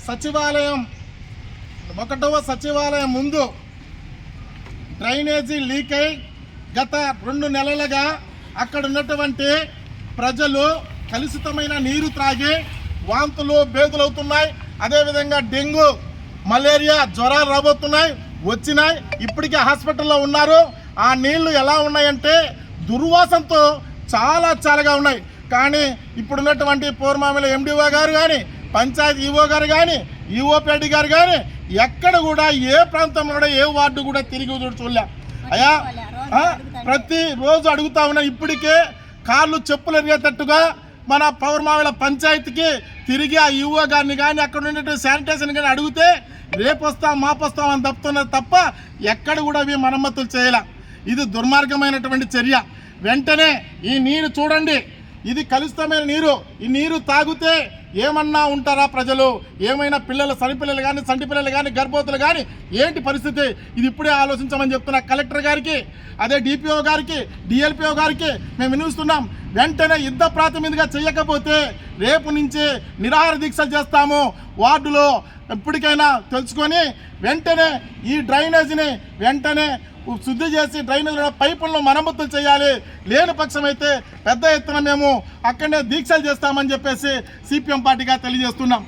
సచివాలయం 1వ సచివాలయం ముందు డ్రైనేజీ లీక్ అయి గత 2 నెలలుగా అక్కడ ఉన్నటువంటి ప్రజలు కలుషితమైన నీరు త్రాగి వాంతులు బేదులవుతున్నాయి. అదేవిధంగా డెంగ్యూ మలేరియా జ్వరాలు రాబోతున్నాయి, వచ్చినాయి, ఇప్పటికే హాస్పిటల్లో ఉన్నారు. ఆ నీళ్లు ఎలా ఉన్నాయంటే దుర్వాసనతో చాలాగా ఉన్నాయి. కానీ ఇప్పుడున్నటువంటి పూర్మామిల ఎండిఓ గారు కానీ, పంచాయతీ ఈఓ గారు కానీ, ఈఓపేడి గారు కానీ ఎక్కడ కూడా ఏ ప్రాంతంలో కూడా ఏ వార్డు కూడా తిరిగి చూడలే. అయ్యా ప్రతిరోజు అడుగుతా ఉన్నా. ఇప్పటికే కాళ్ళు చెప్పులు ఎరిగేటట్టుగా మన పౌర్మామిల పంచాయతీకి తిరిగి ఆ ఈఓ గారిని కానీ అక్కడ ఉన్నటువంటి శానిటేషన్ కానీ అడిగితే రేపొస్తాం మాపొస్తాం అని తప్పుతున్నది తప్ప ఎక్కడ కూడా అవి మరమ్మతులు చేయాల. ఇది దుర్మార్గమైనటువంటి చర్య. వెంటనే ఈ నీరు చూడండి, ఇది కలుషితమైన నీరు. ఈ నీరు తాగితే ఏమన్నా ఉంటారా ప్రజలు? ఏమైనా పిల్లలు, సరిపిల్లలు కానీ, సంటి పిల్లలు కానీ, గర్భవతులు కానీ ఏంటి పరిస్థితి? ఇది ఇప్పుడే ఆలోచించమని చెప్తున్నా కలెక్టర్ గారికి, అదే డిపిఓ గారికి, డిఎల్పిఓ గారికి మేము వినిపిస్తున్నాం. వెంటనే యుద్ధ ప్రాతినిధిగా చేయకపోతే రేపు నుంచి నిరాహార దీక్షలు చేస్తాము. వార్డులో ఎప్పటికైనా తెలుసుకొని వెంటనే ఈ డ్రైనేజీని వెంటనే శుద్ధి చేసి డ్రైనేజీలో పైపులను మరమ్మతులు చేయాలి. లేని పక్షం అయితే పెద్ద ఎత్తున మేము అక్కడనే దీక్షలు చేస్తామని చెప్పేసి సిపిఎం పార్టీగా తెలియజేస్తున్నాం.